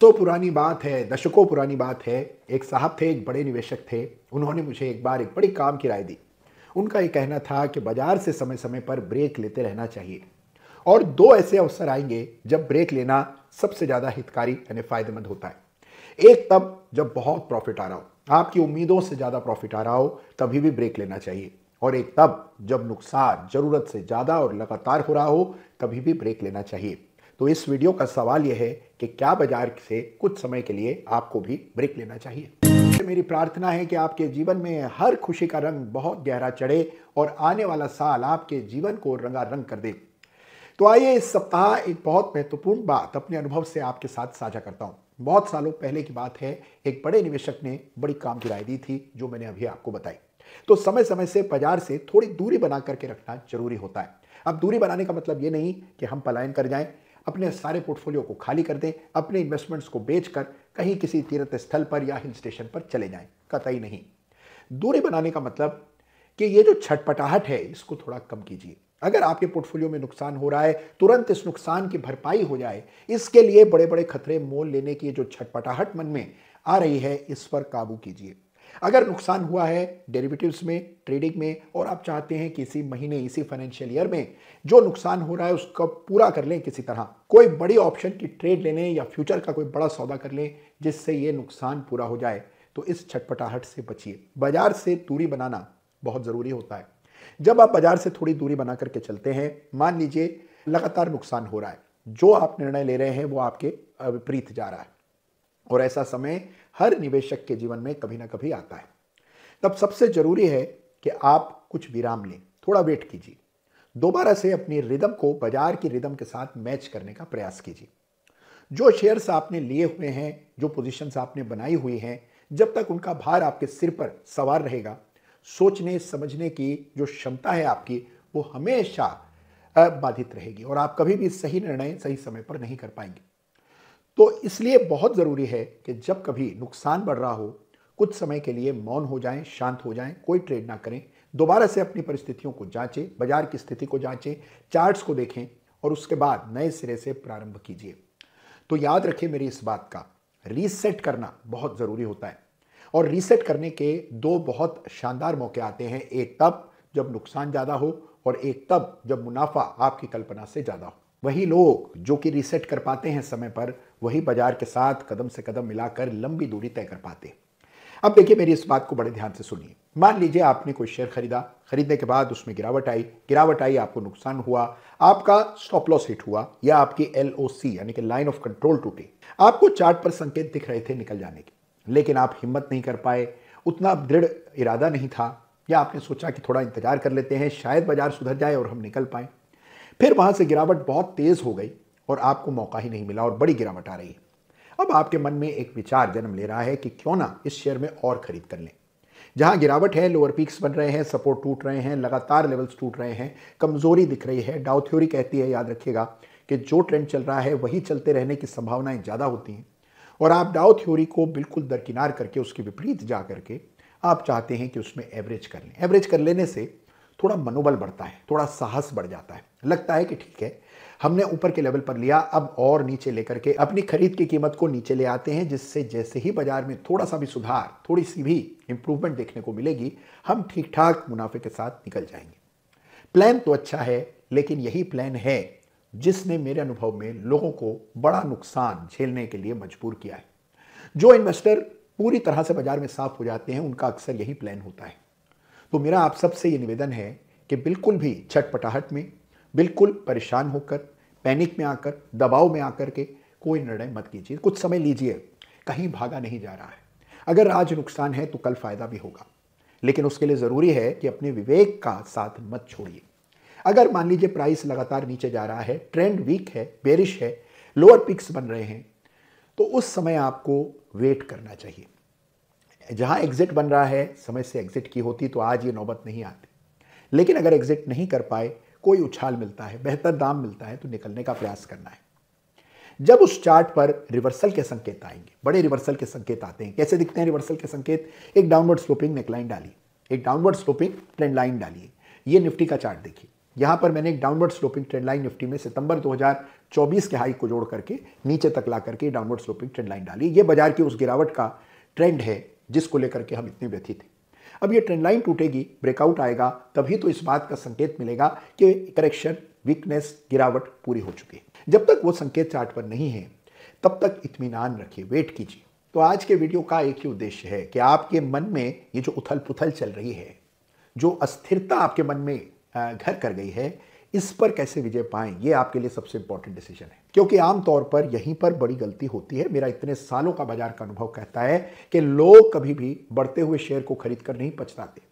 तो पुरानी बात है, दशकों पुरानी बात है। एक साहब थे, एक बड़े निवेशक थे। उन्होंने मुझे एक बार एक बड़ी काम की राय दी। उनका ये कहना था कि बाजार से समय समय पर ब्रेक लेते रहना चाहिए और दो ऐसे अवसर आएंगे जब ब्रेक लेना सबसे ज्यादा हितकारी यानी फायदेमंद होता है। एक तब जब बहुत प्रॉफिट आ रहा हो, आपकी उम्मीदों से ज्यादा प्रॉफिट आ रहा हो, तभी भी ब्रेक लेना चाहिए। और एक तब जब नुकसान जरूरत से ज्यादा और लगातार हो रहा हो, तभी भी ब्रेक लेना चाहिए। तो इस वीडियो का सवाल यह है कि क्या बाजार से कुछ समय के लिए आपको भी ब्रेक लेना चाहिए। मेरी प्रार्थना है कि आपके जीवन में हर खुशी का रंग बहुत गहरा चढ़े और आने वाला साल आपके जीवन को रंगारंग कर दे। तो आइए इस सप्ताह एक बहुत महत्वपूर्ण बात अपने अनुभव से आपके साथ साझा करता हूं। बहुत सालों पहले की बात है, एक बड़े निवेशक ने बड़ी काम की राय दी थी जो मैंने अभी आपको बताई। तो समय समय से बाजार से थोड़ी दूरी बना करके रखना जरूरी होता है। अब दूरी बनाने का मतलब ये नहीं कि हम पलायन कर जाएं, अपने सारे पोर्टफोलियो को खाली कर दें, अपने इन्वेस्टमेंट्स को बेचकर कहीं किसी तीर्थ स्थल पर या हिल स्टेशन पर चले जाएं। कतई नहीं। दूरी बनाने का मतलब कि ये जो छटपटाहट है इसको थोड़ा कम कीजिए। अगर आपके पोर्टफोलियो में नुकसान हो रहा है, तुरंत इस नुकसान की भरपाई हो जाए, इसके लिए बड़े बड़े खतरे मोल लेने की जो छटपटाहट मन में आ रही है, इस पर काबू कीजिए। अगर नुकसान हुआ है डेरिवेटिव्स में, ट्रेडिंग में, और आप चाहते हैं कि इसी महीने, इसी फाइनेंशियल ईयर में जो नुकसान हो रहा है उसका पूरा कर लें, किसी तरह कोई बड़ी ऑप्शन की ट्रेड ले लें या फ्यूचर का कोई बड़ा सौदा कर लें जिससे ये नुकसान पूरा हो जाए, तो इस छटपटाहट से बचिए। बाजार से दूरी बनाना बहुत जरूरी होता है। जब आप बाजार से थोड़ी दूरी बना करके चलते हैं, मान लीजिए लगातार नुकसान हो रहा है, जो आप निर्णय ले रहे हैं वो आपके विपरीत जा रहा है, और ऐसा समय हर निवेशक के जीवन में कभी ना कभी आता है, तब सबसे जरूरी है कि आप कुछ विराम लें, थोड़ा वेट कीजिए। दोबारा से अपनी रिदम को बाजार की रिदम के साथ मैच करने का प्रयास कीजिए। जो शेयर्स आपने लिए हुए हैं, जो पोजीशंस आपने बनाई हुई हैं, जब तक उनका भार आपके सिर पर सवार रहेगा, सोचने समझने की जो क्षमता है आपकी, वो हमेशा बाधित रहेगी और आप कभी भी सही निर्णय सही समय पर नहीं कर पाएंगे। तो इसलिए बहुत जरूरी है कि जब कभी नुकसान बढ़ रहा हो, कुछ समय के लिए मौन हो जाएं, शांत हो जाएं, कोई ट्रेड ना करें। दोबारा से अपनी परिस्थितियों को जांचें, बाजार की स्थिति को जांचें, चार्ट्स को देखें और उसके बाद नए सिरे से प्रारंभ कीजिए। तो याद रखें मेरी इस बात का, रीसेट करना बहुत जरूरी होता है और रीसेट करने के दो बहुत शानदार मौके आते हैं। एक तब जब नुकसान ज्यादा हो और एक तब जब मुनाफा आपकी कल्पना से ज्यादा हो। वही लोग जो कि रीसेट कर पाते हैं समय पर, वही बाजार के साथ कदम से कदम मिलाकर लंबी दूरी तय कर पाते हैं। अब देखिए मेरी इस बात को बड़े ध्यान से सुनिए। मान लीजिए आपने कोई शेयर खरीदा, खरीदने के बाद उसमें गिरावट आई, आपको नुकसान हुआ, आपका स्टॉप लॉस हिट हुआ या आपकी LOC यानी कि लाइन ऑफ कंट्रोल टूटी। आपको चार्ट पर संकेत दिख रहे थे निकल जाने के, लेकिन आप हिम्मत नहीं कर पाए, उतना दृढ़ इरादा नहीं था, या आपने सोचा कि थोड़ा इंतजार कर लेते हैं, शायद बाजार सुधर जाए और हम निकल पाए। फिर वहां से गिरावट बहुत तेज हो गई और आपको मौका ही नहीं मिला और बड़ी गिरावट आ रही है। अब आपके मन में एक विचार जन्म ले रहा है कि क्यों ना इस शेयर में और खरीद कर लें। जहां गिरावट है, लोअर पीक्स बन रहे हैं, सपोर्ट टूट रहे हैं, लगातार लेवल्स टूट रहे हैं, कमजोरी दिख रही है। डाउ थ्योरी कहती है, याद रखिएगा, कि जो ट्रेंड चल रहा है वही चलते रहने की संभावनाएं ज्यादा होती हैं, और आप डाउ थ्योरी को बिल्कुल दरकिनार करके उसके विपरीत जा करके आप चाहते हैं कि उसमें एवरेज कर लें। एवरेज कर लेने से थोड़ा मनोबल बढ़ता है, थोड़ा साहस बढ़ जाता है, लगता है कि ठीक है, हमने ऊपर के लेवल पर लिया, अब और नीचे लेकर के अपनी खरीद की कीमत को नीचे ले आते हैं, जिससे जैसे ही बाजार में थोड़ा सा भी सुधार, थोड़ी सी भी इंप्रूवमेंट देखने को मिलेगी, हम ठीक ठाक मुनाफे के साथ निकल जाएंगे। प्लान तो अच्छा है, लेकिन यही प्लान है जिसने मेरे अनुभव में लोगों को बड़ा नुकसान झेलने के लिए मजबूर किया है। जो इन्वेस्टर पूरी तरह से बाजार में साफ हो जाते हैं, उनका अक्सर यही प्लान होता है। तो मेरा आप सबसे ये निवेदन है कि बिल्कुल भी छटपटाहट में, बिल्कुल परेशान होकर, पैनिक में आकर, दबाव में आकर के कोई निर्णय मत कीजिए। कुछ समय लीजिए, कहीं भागा नहीं जा रहा है। अगर आज नुकसान है तो कल फायदा भी होगा, लेकिन उसके लिए जरूरी है कि अपने विवेक का साथ मत छोड़िए। अगर मान लीजिए प्राइस लगातार नीचे जा रहा है, ट्रेंड वीक है, बेरिश है, लोअर पिक्स बन रहे हैं, तो उस समय आपको वेट करना चाहिए। जहां एग्जिट बन रहा है, समय से एग्जिट की होती तो आज ये नौबत नहीं आती। लेकिन अगर एग्जिट नहीं कर पाए, कोई उछाल मिलता है, बेहतर दाम मिलता है, तो निकलने का प्रयास करना है। जब उस चार्ट पर रिवर्सल के संकेत आएंगे, बड़े रिवर्सल के संकेत आते हैं। कैसे दिखते हैं रिवर्सल के संकेत? एक डाउनवर्ड स्लोपिंग नेकलाइन डालिए, एक डाउनवर्ड स्लोपिंग ट्रेंड लाइन डालिए। ये निफ्टी का चार्ट देखिए, यहाँ पर मैंने एक downward sloping trend line Nifty में सितंबर 2024 के हाई को जोड़ करके नीचे तक ला करके डाउनवर्ड स्लोपिंग ट्रेंड लाइन डाली। ये बाजार की उस गिरावट का ट्रेंड है जिसको लेकर के हम इतने व्यथित थे। अब ये ट्रेंड लाइन टूटेगी, ब्रेकआउट आएगा, तभी तो इस बात का संकेत मिलेगा कि करेक्शन, वीकनेस, गिरावट पूरी हो चुकी है। जब तक वो संकेत चार्ट पर नहीं है तब तक इत्मीनान रखिए, वेट कीजिए। तो आज के वीडियो का एक ही उद्देश्य है कि आपके मन में ये जो उथल पुथल चल रही है, जो अस्थिरता आपके मन में घर कर गई है, इस पर कैसे विजय पाएं, ये आपके लिए सबसे इंपॉर्टेंट डिसीजन है। क्योंकि आमतौर पर यहीं पर बड़ी गलती होती है। मेरा इतने सालों का बाजार का अनुभव कहता है कि लोग कभी भी बढ़ते हुए शेयर को खरीद कर नहीं पछताते।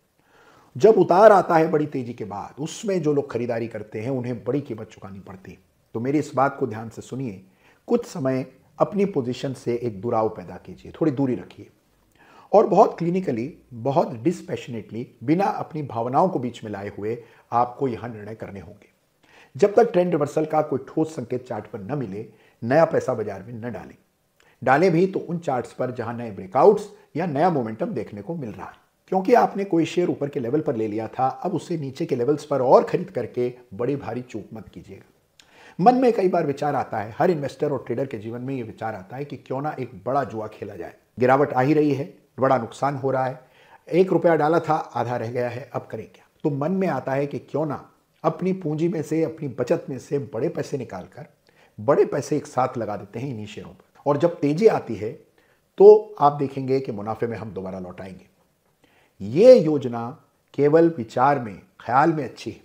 जब उतार आता है बड़ी तेजी के बाद, उसमें जो लोग खरीदारी करते हैं उन्हें बड़ी कीमत चुकानी पड़ती है। तो मेरी इस बात को ध्यान से सुनिए, कुछ समय अपनी पोजीशन से एक दुराव पैदा कीजिए, थोड़ी दूरी रखिए और बहुत क्लिनिकली, बहुत डिस्पैशनेटली, बिना अपनी भावनाओं को बीच में लाए हुए आपको यहां निर्णय करने होंगे। जब तक ट्रेंड रिवर्सल का कोई ठोस संकेत चार्ट पर न मिले, नया पैसा बाजार में न डालें। डालें भी तो उन चार्ट्स पर जहां नए ब्रेकआउट्स या नया मोमेंटम देखने को मिल रहा है। क्योंकि आपने कोई शेयर ऊपर के लेवल पर ले लिया था, अब उसे नीचे के लेवल्स पर और खरीद करके बड़ी भारी चूक मत कीजिएगा। मन में कई बार विचार आता है, हर इन्वेस्टर और ट्रेडर के जीवन में यह विचार आता है कि क्यों ना एक बड़ा जुआ खेला जाए। गिरावट आ ही रही है, बड़ा नुकसान हो रहा है, 1 रुपया डाला था, आधा रह गया है, अब करें क्या। तो मन में आता है कि क्यों ना अपनी पूंजी में से, अपनी बचत में से बड़े पैसे निकालकर बड़े पैसे एक साथ लगा देते हैं इन्हीं शेयरों पर, और जब तेजी आती है तो आप देखेंगे कि मुनाफे में हम दोबारा लौट आएंगे। ये योजना केवल विचार में, ख्याल में अच्छी है।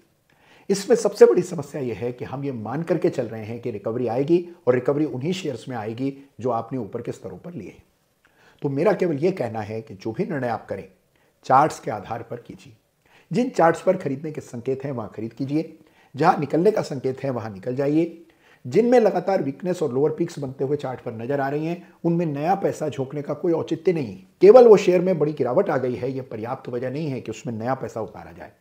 इसमें सबसे बड़ी समस्या यह है कि हम ये मान करके चल रहे हैं कि रिकवरी आएगी, और रिकवरी उन्हीं शेयर्स में आएगी जो आपने ऊपर के स्तरों पर लिए। तो मेरा केवल यह कहना है कि जो भी निर्णय आप करें, चार्ट्स के आधार पर कीजिए। जिन चार्ट्स पर खरीदने के संकेत हैं वहां खरीद कीजिए, जहां निकलने का संकेत है वहां निकल जाइए। जिनमें लगातार वीकनेस और लोअर पीक्स बनते हुए चार्ट पर नजर आ रही हैं, उनमें नया पैसा झोंकने का कोई औचित्य नहीं है। केवल वो शेयर में बड़ी गिरावट आ गई है, यह पर्याप्त वजह नहीं है कि उसमें नया पैसा उतारा जाए।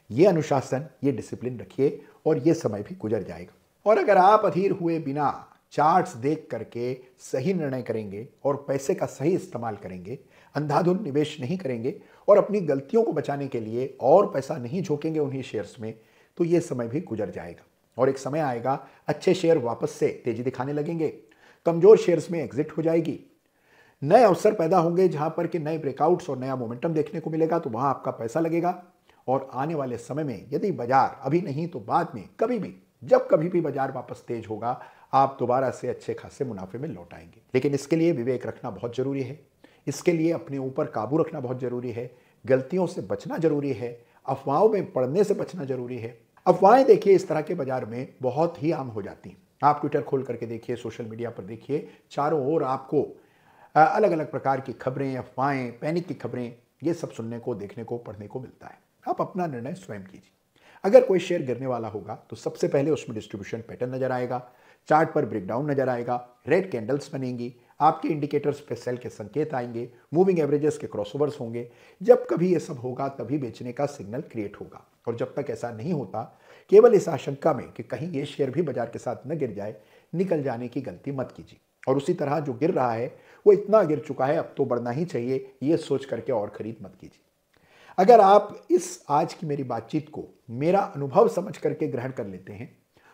ये अनुशासन, ये डिसिप्लिन रखिए और ये समय भी गुजर जाएगा। और अगर आप अधीर हुए बिना चार्ट्स देख करके सही निर्णय करेंगे और पैसे का सही इस्तेमाल करेंगे, अंधाधुंध निवेश नहीं करेंगे और अपनी गलतियों को बचाने के लिए और पैसा नहीं झोंकेंगे उन्हीं शेयर्स में, तो ये समय भी गुजर जाएगा। और एक समय आएगा, अच्छे शेयर वापस से तेजी दिखाने लगेंगे, कमजोर शेयर्स में एग्जिट हो जाएगी, नए अवसर पैदा होंगे जहां पर कि नए ब्रेकआउट्स और नया मोमेंटम देखने को मिलेगा, तो वहां आपका पैसा लगेगा। और आने वाले समय में यदि बाजार, अभी नहीं तो बाद में, कभी भी, जब कभी भी बाजार वापस तेज होगा, आप दोबारा से अच्छे खासे मुनाफे में लौट आएंगे। लेकिन इसके लिए विवेक रखना बहुत जरूरी है, इसके लिए अपने ऊपर काबू रखना बहुत जरूरी है, गलतियों से बचना जरूरी है, अफवाहों में पड़ने से बचना जरूरी है। अफवाहें देखिए इस तरह के बाजार में बहुत ही आम हो जाती हैं। आप ट्विटर खोल करके देखिए, सोशल मीडिया पर देखिए, चारों ओर आपको अलग अलग प्रकार की खबरें, अफवाहें, पैनिक की खबरें, ये सब सुनने को, देखने को, पढ़ने को मिलता है। आप अपना निर्णय स्वयं कीजिए। अगर कोई शेयर गिरने वाला होगा तो सबसे पहले उसमें डिस्ट्रीब्यूशन पैटर्न नजर आएगा, चार्ट पर ब्रेकडाउन नजर आएगा, रेड कैंडल्स बनेंगी, आपके इंडिकेटर्स पे सेल के संकेत आएंगे, मूविंग एवरेजेस के क्रॉसओवर्स होंगे। जब कभी ये सब होगा तभी बेचने का सिग्नल क्रिएट होगा। और जब तक ऐसा नहीं होता, केवल इस आशंका में कि कहीं ये शेयर भी बाजार के साथ न गिर जाए, निकल जाने की गलती मत कीजिए। और उसी तरह जो गिर रहा है वो इतना गिर चुका है, अब तो बढ़ना ही चाहिए, ये सोच करके और खरीद मत कीजिए। अगर आप इस आज की मेरी बातचीत को मेरा अनुभव समझ करके ग्रहण कर लेते हैं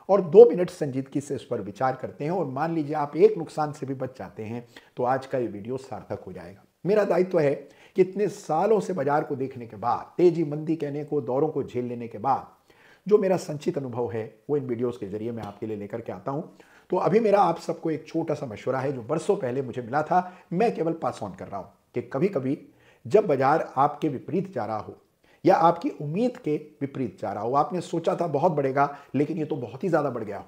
और 2 मिनट संजीदगी से इस पर विचार करते हैं और मान लीजिए आप एक नुकसान से भी बच जाते हैं, तो आज का ये वीडियो सार्थक हो जाएगा। मेरा दायित्व है कि इतने सालों से बाजार को देखने के बाद, तेजी मंदी कहने को, दौरों को झेल लेने के बाद, जो मेरा संचित अनुभव है वो इन वीडियोस के जरिए मैं आपके लिए लेकर के आता हूं। तो अभी मेरा आप सबको एक छोटा सा मशवरा है जो वर्षों पहले मुझे मिला था, मैं केवल पास ऑन कर रहा हूं कि कभी कभी जब बाजार आपके विपरीत जा रहा हो या आपकी उम्मीद के विपरीत जा रहा हो, आपने सोचा था बहुत बढ़ेगा लेकिन ये तो बहुत ही ज्यादा बढ़ गया हो,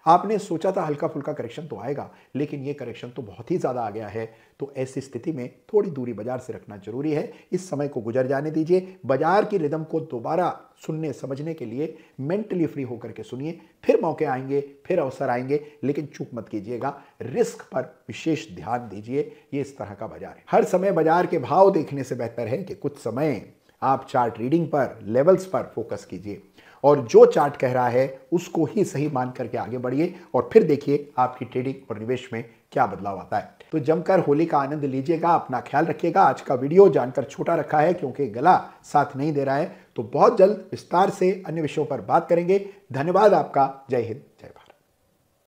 आपने सोचा था हल्का फुल्का करेक्शन तो आएगा लेकिन ये करेक्शन तो बहुत ही ज्यादा आ गया है, तो ऐसी स्थिति में थोड़ी दूरी बाजार से रखना जरूरी है। इस समय को गुजर जाने दीजिए, बाजार की रिदम को दोबारा सुनने समझने के लिए मेंटली फ्री होकर के सुनिए, फिर मौके आएंगे, फिर अवसर आएंगे, लेकिन चूक मत कीजिएगा, रिस्क पर विशेष ध्यान दीजिए। ये इस तरह का बाजार है। हर समय बाजार के भाव देखने से बेहतर है कि कुछ समय आप चार्ट रीडिंग पर, लेवल्स पर फोकस कीजिए और जो चार्ट कह रहा है उसको ही सही मान करके आगे बढ़िए और फिर देखिए आपकी ट्रेडिंग और निवेश में क्या बदलाव आता है। तो जमकर होली का आनंद लीजिएगा, अपना ख्याल रखिएगा। आज का वीडियो जानकर छोटा रखा है क्योंकि गला साथ नहीं दे रहा है, तो बहुत जल्द विस्तार से अन्य विषयों पर बात करेंगे। धन्यवाद आपका। जय हिंद, जय भारत।